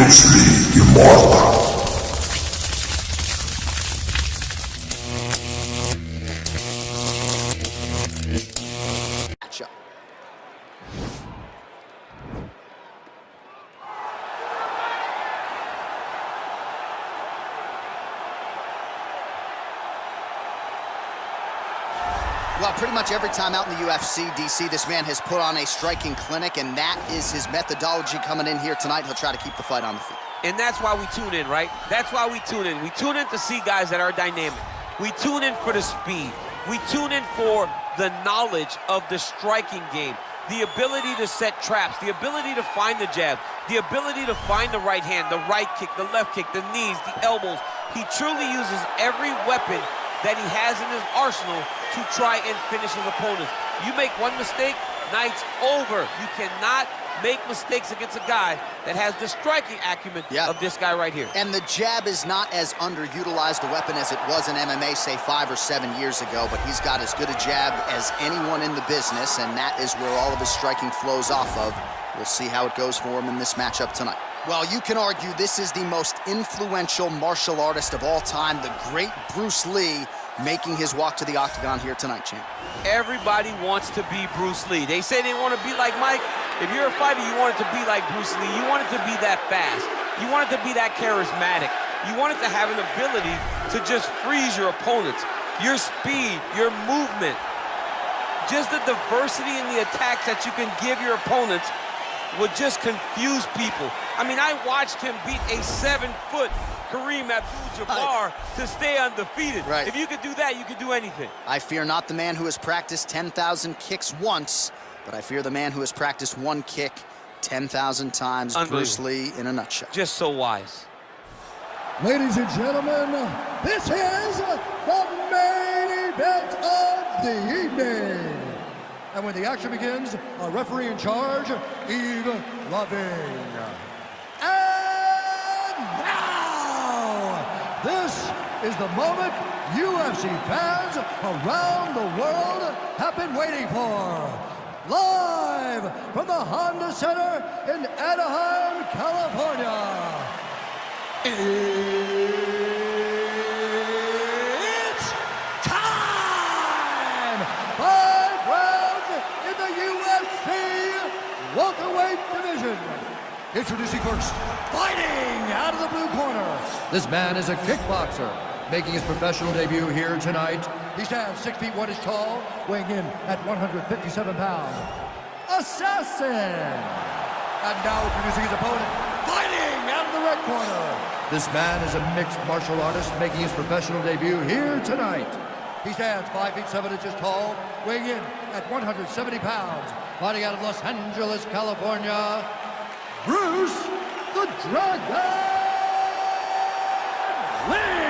Bruce Lee Immortal. Well, pretty much every time out in the UFC, DC, this man has put on a striking clinic, and that is his methodology coming in here tonight. He'll try to keep the fight on the feet. And that's why we tune in, right? That's why we tune in. We tune in to see guys that are dynamic. We tune in for the speed. We tune in for the knowledge of the striking game, the ability to set traps, the ability to find the jab, the ability to find the right hand, the right kick, the left kick, the knees, the elbows. He truly uses every weapon that he has in his arsenal to try and finish his opponents. You make one mistake, night's over. You cannot make mistakes against a guy that has the striking acumen of this guy right here. And the jab is not as underutilized a weapon as it was in MMA, say 5 or 7 years ago, but he's got as good a jab as anyone in the business, and that is where all of his striking flows off of. We'll see how it goes for him in this matchup tonight. Well, you can argue this is the most influential martial artist of all time, the great Bruce Lee, making his walk to the octagon here tonight, champ. Everybody wants to be Bruce Lee. They say they want to be like Mike. If you're a fighter, you want it to be like Bruce Lee. You want it to be that fast. You want it to be that charismatic. You want it to have an ability to just freeze your opponents. Your speed, your movement, just the diversity in the attacks that you can give your opponents would just confuse people. I mean, I watched him beat a 7-foot Kareem Abdul-Jabbar to stay undefeated. Right. If you could do that, you could do anything. I fear not the man who has practiced 10,000 kicks once, but I fear the man who has practiced one kick 10,000 times. Bruce Lee in a nutshell. Just so wise. Ladies and gentlemen, this is the main event of the evening. And when the action begins, our referee in charge, Yves Lavigne. And now, this is the moment UFC fans around the world have been waiting for. Live from the Honda Center in Anaheim, California. It's time! 5 rounds in the UFC welterweight division. Introducing first, fighting out of the blue corner. This man is a kickboxer, making his professional debut here tonight. He stands 6 feet 1 inch tall, weighing in at 157 pounds. Assassin! And now introducing his opponent, fighting out of the red corner. This man is a mixed martial artist, making his professional debut here tonight. He stands 5 feet 7 inches tall, weighing in at 170 pounds. Fighting out of Los Angeles, California, Bruce the Dragon Lee!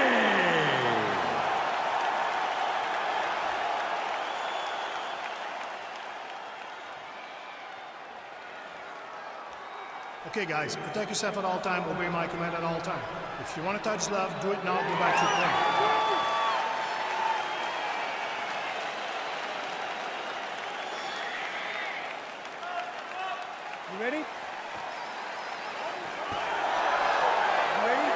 Okay, guys, protect yourself at all time, obey my command at all time. If you want to touch love, do it now, go back to your plan. You ready? You ready?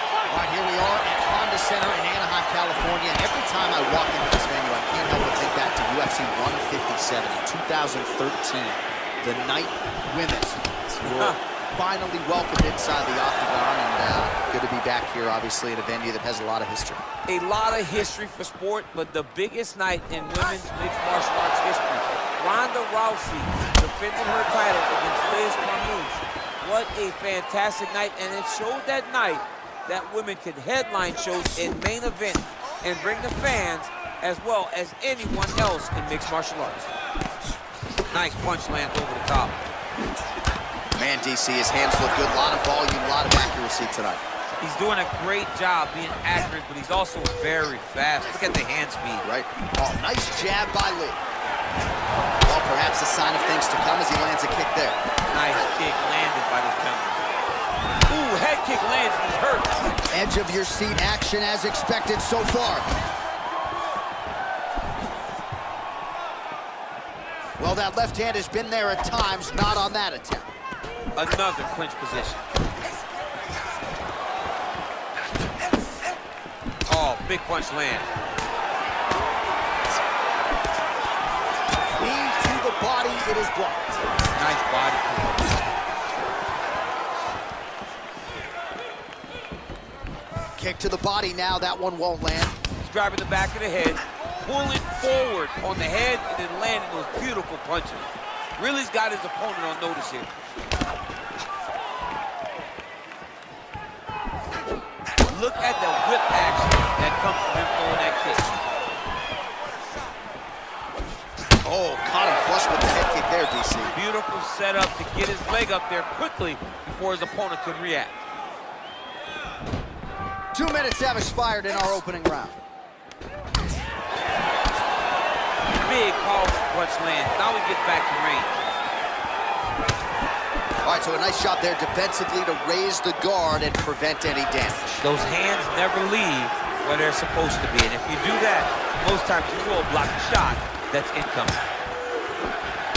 All right, here we are at Honda Center in Anaheim, California. And every time I walk into this venue, I can't help but think back to UFC 157 in 2013. The night women were finally welcomed inside the octagon, and good to be back here, obviously, in a venue that has a lot of history. A lot of history for sport, but the biggest night in women's mixed martial arts history. Ronda Rousey defended her title against Liz Carmouche. What a fantastic night, and it showed that night that women could headline shows in main event and bring the fans as well as anyone else in mixed martial arts. Nice punch lands over the top. Man, DC, his hands look good. A lot of volume, a lot of accuracy tonight. He's doing a great job being accurate, but he's also very fast. Look at the hand speed. Right. Oh, nice jab by Lee. Well, perhaps a sign of things to come as he lands a kick there. Nice kick landed by this gentleman. Ooh, head kick lands, he's hurt. Edge of your seat action as expected so far. Well, that left hand has been there at times, not on that attempt. Another clinch position. Oh, big punch land. Knee to the body, it is blocked. Nice body. Kick to the body now, that one won't land. He's grabbing the back of the head, pulling forward on the head, and then landing those beautiful punches. Really's got his opponent on notice here. Look at the whip action that comes from him throwing that kick. Oh, caught him flush with the head kick there, DC. Beautiful setup to get his leg up there quickly before his opponent could react. 2 minutes have expired in our opening round. Big powerful punch lands. Now we get back to range. All right, so a nice shot there defensively to raise the guard and prevent any damage. Those hands never leave where they're supposed to be. And if you do that, most times you will block a shot that's incoming.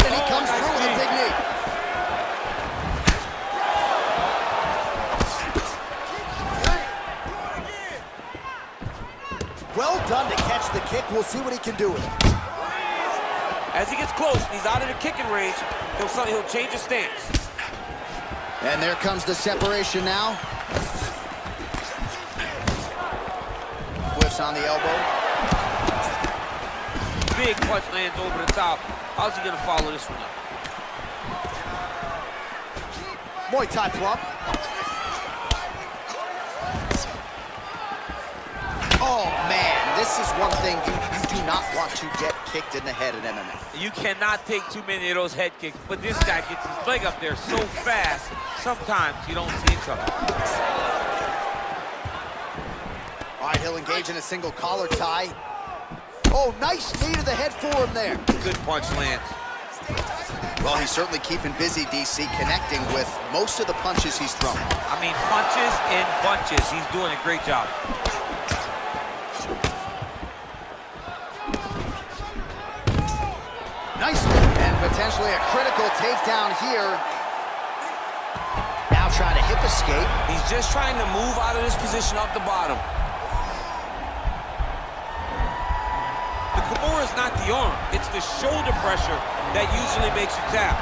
And he comes through with a big knee. Well done to catch the kick. We'll see what he can do with it. As he gets close, he's out of the kicking range, he'll change his stance. And there comes the separation now. Whiffs on the elbow. Big punch lands over the top. How's he gonna follow this one up? Muay Thai plump. Oh, man, this is one thing you do not want to get kicked in the head in MMA. You cannot take too many of those head kicks, but this guy gets his leg up there so fast, sometimes you don't see it coming. All right, he'll engage in a single collar tie. Oh, nice knee to the head for him there. Good punch lands. Well, he's certainly keeping busy, DC, connecting with most of the punches he's thrown. I mean, punches in bunches. He's doing a great job. Nice, and potentially a critical takedown here. Now trying to hip escape. He's just trying to move out of this position off the bottom. The Kimura is not the arm. It's the shoulder pressure that usually makes you tap.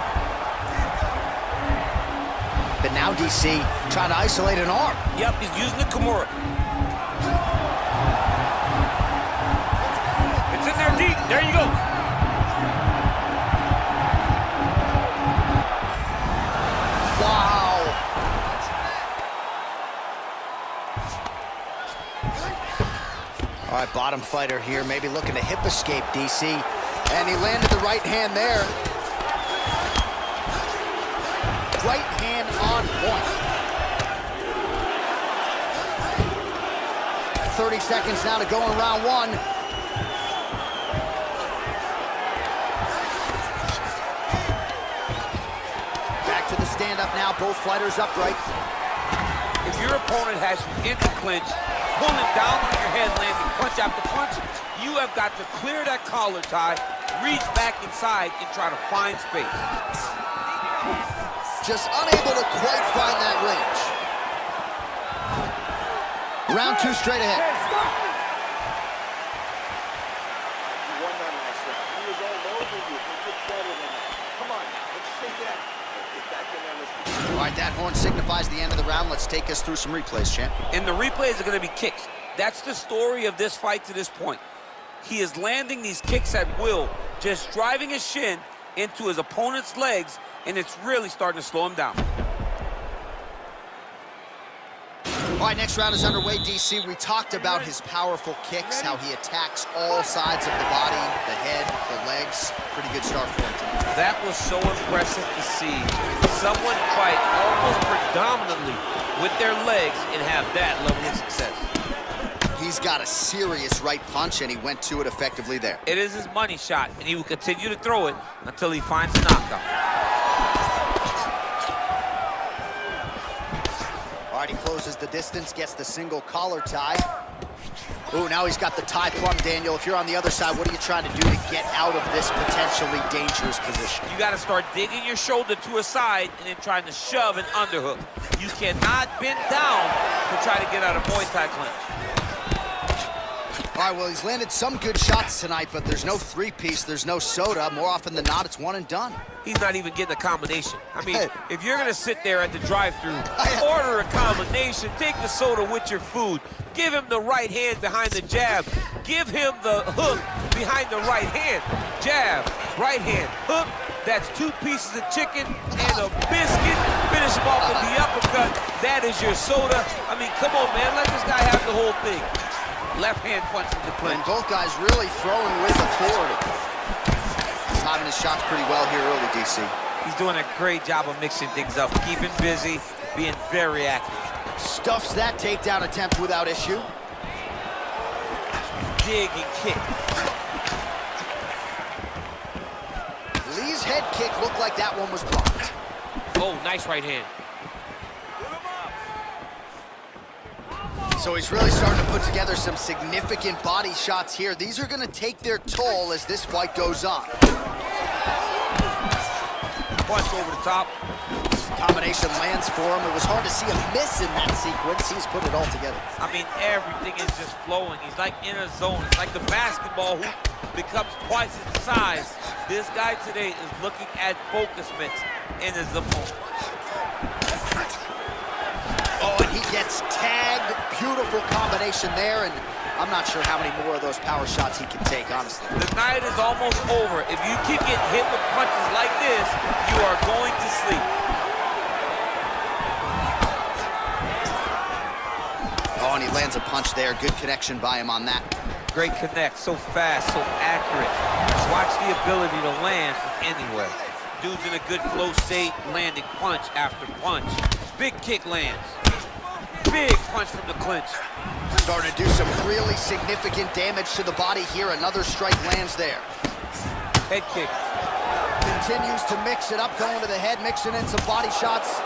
But now DC trying to isolate an arm. Yep, he's using the Kimura. It's in there deep. There you go. Wow. All right, bottom fighter here, maybe looking to hip escape, DC. And he landed the right hand there. Right hand on point. 30 seconds now to go in round one. Back to the stand-up now, both fighters upright. If your opponent has you in the clinch, pulling down on your head, landing punch after punch, you have got to clear that collar tie, reach back inside, and try to find space. Just unable to quite find that range. Round two straight ahead. You won that last round. He was all over you. He gets better than that. Come on, let's take that. Get back in there. Let's... All right, that horn signifies the end of the round. Let's take us through some replays, champ. And the replays are going to be kicks. That's the story of this fight to this point. He is landing these kicks at will, just driving his shin into his opponent's legs, and it's really starting to slow him down. All right, next round is underway, DC. We talked about his powerful kicks, how he attacks all sides of the body, the head, the legs. Pretty good start for him tonight. That was so impressive to see. Someone fight almost predominantly with their legs and have that level of success. He's got a serious right punch, and he went to it effectively there. It is his money shot, and he will continue to throw it until he finds a knockout. All right, he closes the distance, gets the single collar tie. Ooh, now he's got the tie plum, Daniel. If you're on the other side, what are you trying to do to get out of this potentially dangerous position? You got to start digging your shoulder to a side and then trying to shove an underhook. You cannot bend down to try to get out of Muay Thai clinch. All right, well, he's landed some good shots tonight, but there's no three-piece, there's no soda. More often than not, it's one and done. He's not even getting a combination. I mean, if you're going to sit there at the drive-thru, order a combination, take the soda with your food, give him the right hand behind the jab, give him the hook behind the right hand. Jab, right hand, hook. That's 2 pieces of chicken and a biscuit. Finish him off with the uppercut. That is your soda. I mean, come on, man. Let this guy have the whole thing. Left hand punch in the clinch. And both guys really throwing with authority. Timing his shots pretty well here early, DC. He's doing a great job of mixing things up, keeping busy, being very active. Stuffs that takedown attempt without issue. Dig and kick. Lee's head kick looked like that one was blocked. Oh, nice right hand. So he's really starting to put together some significant body shots here. These are going to take their toll as this fight goes on. Punch over the top. Combination lands for him. It was hard to see a miss in that sequence. He's put it all together. I mean, everything is just flowing. He's like in a zone. It's like the basketball hoop becomes twice its size. This guy today is looking at focus mitts in his opponent. Oh, and he gets tagged. Beautiful combination there, and I'm not sure how many more of those power shots he can take, honestly. The night is almost over. If you keep getting hit with punches like this, you are going to sleep. Oh, and he lands a punch there. Good connection by him on that. Great connect, so fast, so accurate. Watch the ability to land from anywhere. Dude's in a good flow state, landing punch after punch. Big kick lands. Big punch from the clinch. Starting to do some really significant damage to the body here. Another strike lands there. Head kick. Continues to mix it up, going to the head, mixing in some body shots.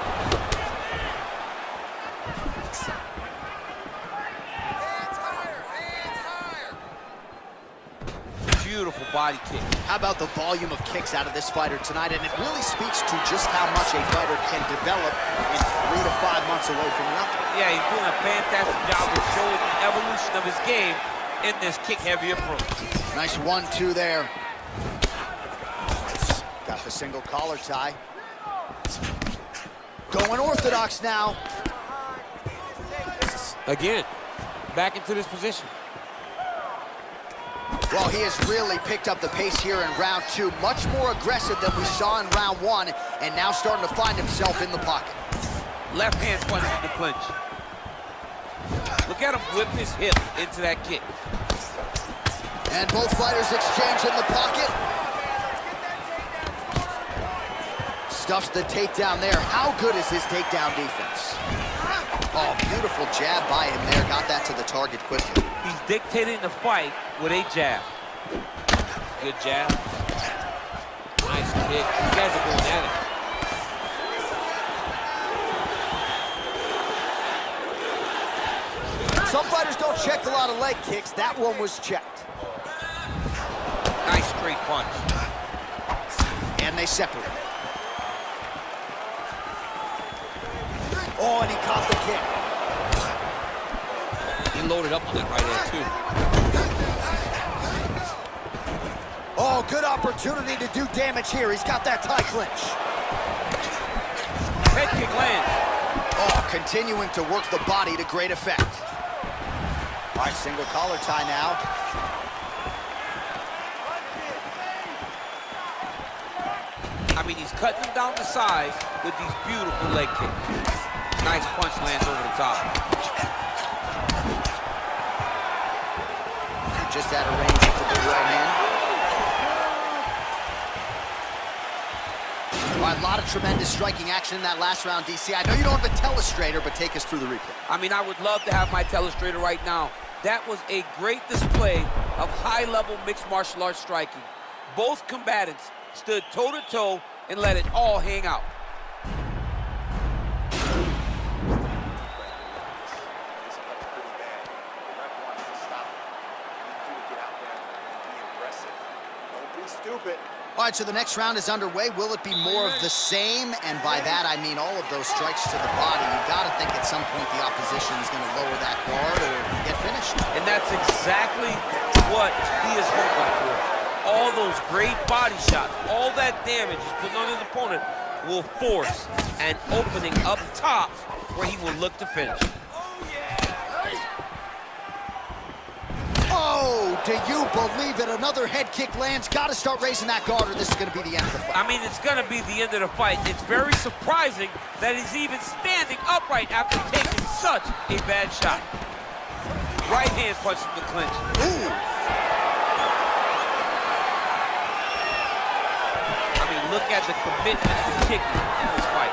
Beautiful body kick. How about the volume of kicks out of this fighter tonight? And it really speaks to just how much a fighter can develop in 3 to 5 months away from nothing. Yeah, he's doing a fantastic job of showing the evolution of his game in this kick-heavy approach. Nice 1-2 there. Got the single collar tie. Going orthodox now. Again, back into this position. Well, he has really picked up the pace here in round 2. Much more aggressive than we saw in round 1, and now starting to find himself in the pocket. Left hand punch in the clinch. Look at him whip his hip into that kick. And both fighters exchange in the pocket. Stuffs the takedown there. How good is his takedown defense? Oh, beautiful jab by him there. Got that to the target quickly. He's dictating the fight with a jab. Good jab. Nice kick. You guys are going at it. Some fighters don't check a lot of leg kicks. That one was checked. Nice straight punch. And they separate. Oh, and he caught the kick. He loaded up on that right hand, too. Oh, good opportunity to do damage here. He's got that tie clinch. Head kick lands. Oh, continuing to work the body to great effect. All right, single collar tie now. I mean, he's cutting them down to size with these beautiful leg kicks. Nice punch lands over the top. Just out of range with the big right hand. All right, a lot of tremendous striking action in that last round, DC. I know you don't have a telestrator, but take us through the replay. I mean, I would love to have my telestrator right now. That was a great display of high-level mixed martial arts striking. Both combatants stood toe-to-toe and let it all hang out. This looked pretty bad. The ref wants to stop it. All right, so the next round is underway. Will it be more of the same? And by that, I mean all of those strikes to the body. You got to think at some point the opposition is going to lower that guard or get finished. And that's exactly what he is hoping for. All those great body shots, all that damage he's putting on his opponent will force an opening up top where he will look to finish. Oh, do you believe it? Another head kick lands. Got to start raising that guard or this is going to be the end of the fight. I mean, it's going to be the end of the fight. It's very surprising that he's even standing upright after taking such a bad shot. Right hand punch from the clinch. Ooh. I mean, look at the commitment to kicking in this fight.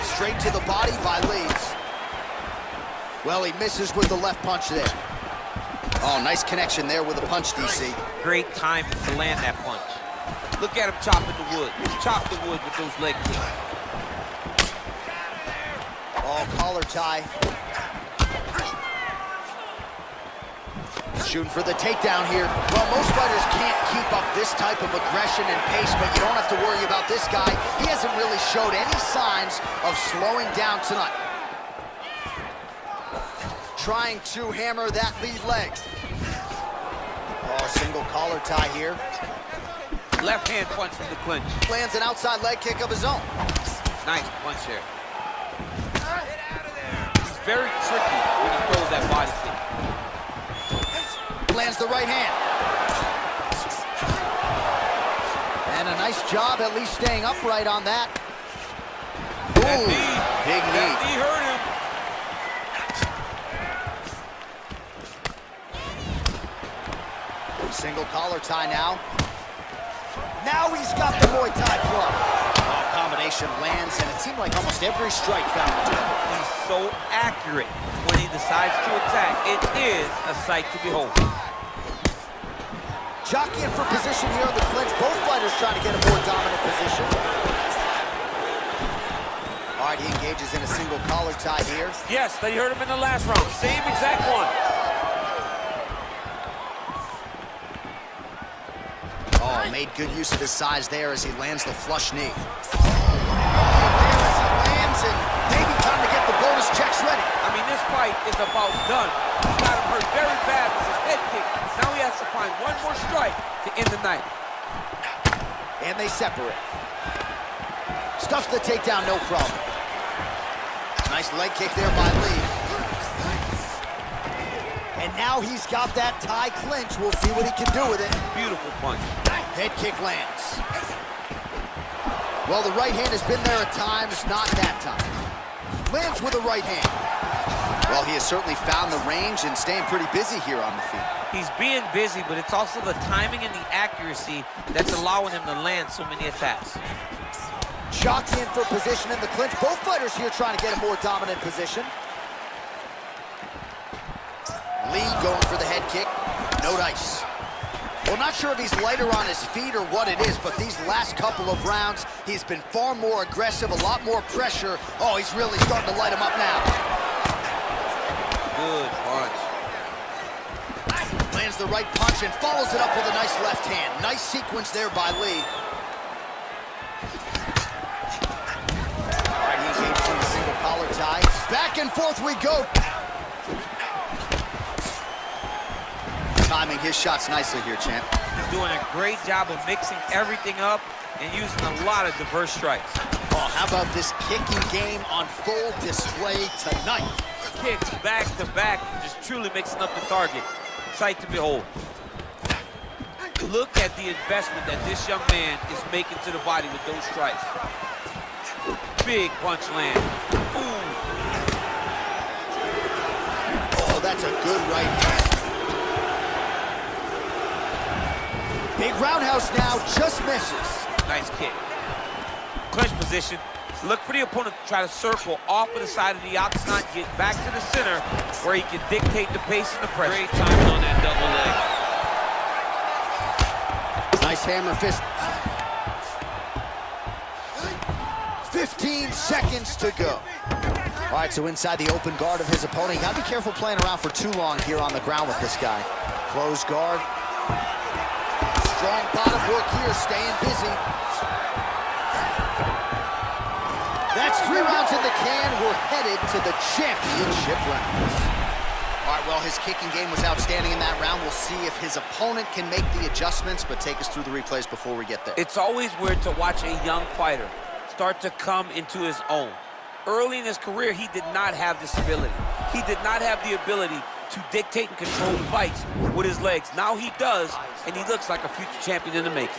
Straight to the body by Lee. Well, he misses with the left punch there. Oh, nice connection there with a punch, DC. Great time to land that punch. Look at him chopping the wood. Chop the wood with those leg kicks. Oh, collar tie. Shooting for the takedown here. Well, most fighters can't keep up this type of aggression and pace, but you don't have to worry about this guy. He hasn't really showed any signs of slowing down tonight. Trying to hammer that lead leg. Oh, single collar tie here. Left hand punch from the clinch. Lands an outside leg kick of his own. Nice punch there. He's very tricky when he throws that body kick. Lands the right hand. And a nice job at least staying upright on that. Ooh, that knee. Big knee. That knee hurt him. Single collar tie now. Now he's got the Muay Thai club. Oh, combination lands, and it seemed like almost every strike found it. He's so accurate when he decides to attack. It is a sight to behold. Jockeying for position here on the clinch. Both fighters trying to get a more dominant position. All right, he engages in a single collar tie here. Yes, they hurt him in the last round. Same exact one. Oh, made good use of his size there as he lands the flush knee. Oh, there as he lands, and maybe time to get the bonus checks ready. I mean, this fight is about done. He got him hurt very bad with his head kick. Now he has to find one more strike to end the night. And they separate. Stuffs the takedown, no problem. Nice leg kick there by Lee. And now he's got that tie clinch. We'll see what he can do with it. Beautiful punch. Head kick lands. Well, the right hand has been there at times, not that time. Lands with the right hand. Well, he has certainly found the range and staying pretty busy here on the feet. He's being busy, but it's also the timing and the accuracy that's allowing him to land so many attacks. Jockeying for position in the clinch. Both fighters here trying to get a more dominant position. Lee going for the head kick. No dice. Well, not sure if he's lighter on his feet or what it is, but these last couple of rounds, he's been far more aggressive, a lot more pressure. Oh, he's really starting to light him up now. Good punch. Lands the right punch and follows it up with a nice left hand. Nice sequence there by Lee. All right, he engages in a single collar tie. Back and forth we go. Timing his shots nicely here, champ. He's doing a great job of mixing everything up and using a lot of diverse strikes. Oh, how about this kicking game on full display tonight? Kicks back to back, just truly mixing up the target. Sight to behold. Look at the investment that this young man is making to the body with those strikes. Big punch land. Ooh. Oh, that's a good right hand. Big roundhouse now, just misses. Nice kick. Clinch position. Look for the opponent to try to circle off of the side of the octagon, get back to the center where he can dictate the pace and the pressure. Great timing on that double leg. Nice hammer fist. 15 seconds to go. All right, so inside the open guard of his opponent. You gotta be careful playing around for too long here on the ground with this guy. Close guard. Strong footwork here, staying busy. That's 3 rounds in the can. We're headed to the championship rounds. All right, well, his kicking game was outstanding in that round. We'll see if his opponent can make the adjustments, but take us through the replays before we get there. It's always weird to watch a young fighter start to come into his own. Early in his career, he did not have this ability. He did not have the ability to dictate and control fights with his legs. Now he does, and he looks like a future champion in the making.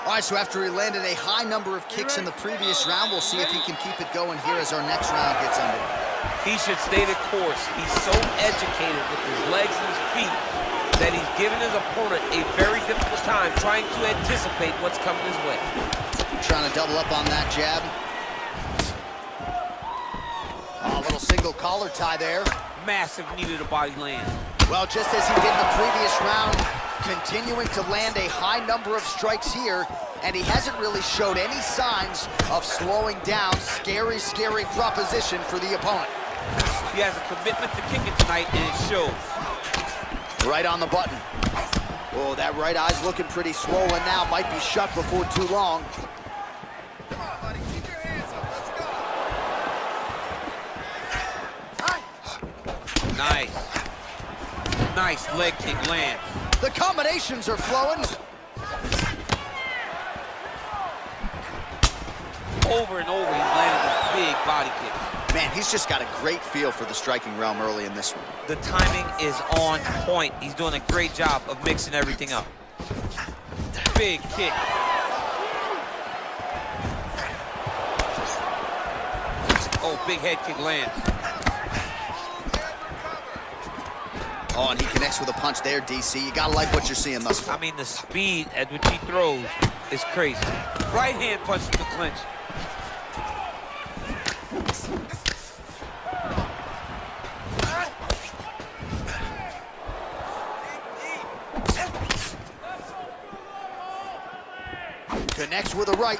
All right, so after he landed a high number of kicks in the previous round, we'll see if he can keep it going here as our next round gets underway. He should stay the course. He's so educated with his legs and his feet that he's given his opponent a very difficult time trying to anticipate what's coming his way. Trying to double up on that jab. Oh, a little single collar tie there. Massive knee to the body land. Well, just as he did in the previous round, continuing to land a high number of strikes here, and he hasn't really showed any signs of slowing down. Scary, scary proposition for the opponent. He has a commitment to kicking tonight, and it shows. Right on the button. Oh, that right eye's looking pretty swollen now. Might be shut before too long. Come on, buddy. Keep your hands up. Let's go. Nice. Nice leg kick lands. The combinations are flowing. Over and over, he's landing these big body kicks. Man, he's just got a great feel for the striking realm early in this one. The timing is on point. He's doing a great job of mixing everything up. Big kick. Oh, big head kick lands. Oh, and he connects with a punch there, DC. You gotta like what you're seeing thus far. I mean, the speed at which he throws is crazy. Right hand punch to the clinch. Connects with a right.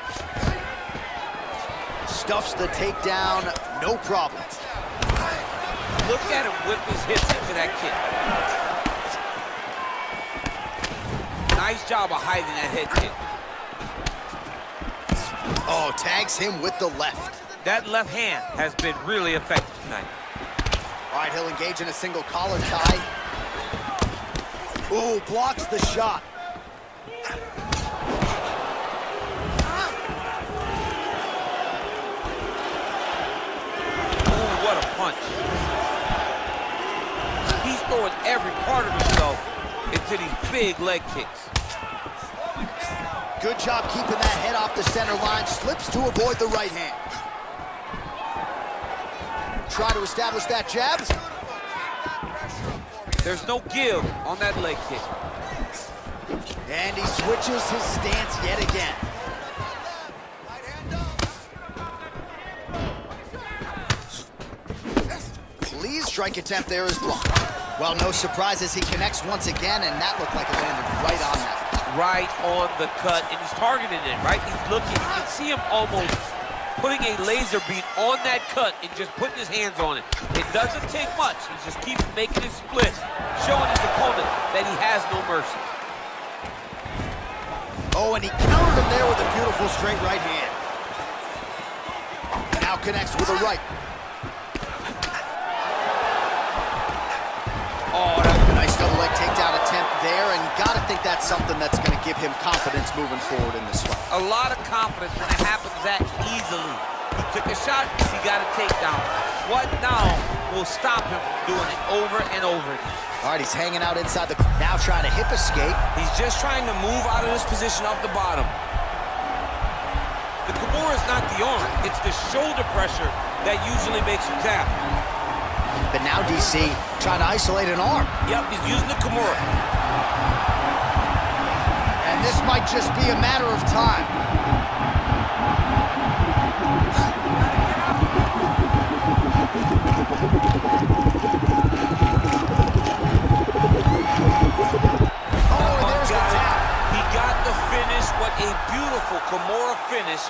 Stuffs the takedown, no problem. Look at him whip his hips into that kick. Nice job of hiding that head kick. Oh, tags him with the left. That left hand has been really effective tonight. All right, he'll engage in a single collar tie. Ooh, blocks the shot. Ooh, what a punch. He's throwing every part of himself into these big leg kicks. Good job keeping that head off the center line. Slips to avoid the right hand. Try to establish that jab. There's no give on that leg kick. And he switches his stance yet again. Lee's strike attempt there is blocked. Well, no surprises. He connects once again, and that looked like it landed right on that. Right on the cut, and he's targeting it, right? He's looking, you can see him almost putting a laser beam on that cut and just putting his hands on it. It doesn't take much. He just keeps making it split, showing his opponent that he has no mercy. Oh, and he countered him there with a beautiful straight right hand. Now connects with a right. Oh, that Nice double leg takedown attempt there, and gotta think that's something that's gonna give him confidence moving forward in this fight. a lot of confidence when it happens that easily. He took a shot, he got a takedown. What now will stop him from doing it over and over again? All right, he's hanging out inside the... Now trying to hip escape. He's just trying to move out of this position off the bottom. The Kimura is not the arm, it's the shoulder pressure that usually makes you tap. But now DC trying to isolate an arm. Yep, he's using the Kimura. And this might just be a matter of time. He got the finish. What a beautiful Kimura finish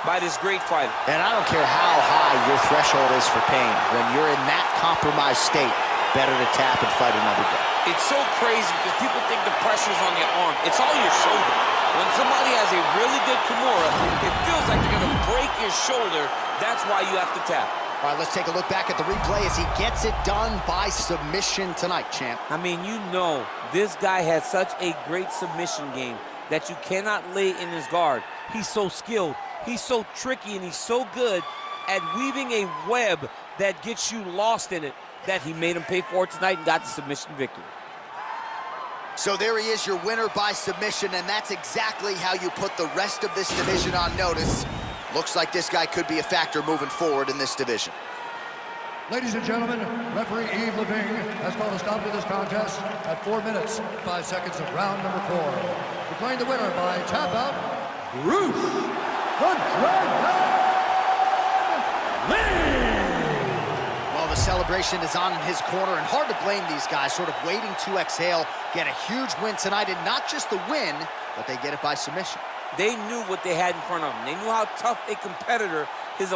by this great fighter. And I don't care how high your threshold is for pain. When you're in that compromised state, better to tap and fight another day. It's so crazy because people think the pressure's on your arm. It's all your shoulder. When somebody has a really good Kimura, it feels like they're going to break your shoulder. That's why you have to tap. All right, let's take a look back at the replay as he gets it done by submission tonight, champ. I mean, you know, this guy has such a great submission game that you cannot lay in his guard. He's so skilled, he's so tricky, and he's so good at weaving a web that gets you lost in it that he made him pay for it tonight and got the submission victory. So there he is, your winner by submission, and that's exactly how you put the rest of this division on notice. Looks like this guy could be a factor moving forward in this division. Ladies and gentlemen, referee Yves Levine has called a stop to this contest at 4 minutes, 5 seconds of round number 4. Declaring the winner by tap out, Bruce the Dragon Lee! Well, the celebration is on in his corner, and hard to blame these guys, sort of waiting to exhale, get a huge win tonight, and not just the win, but they get it by submission. They knew what they had in front of them. They knew how tough a competitor his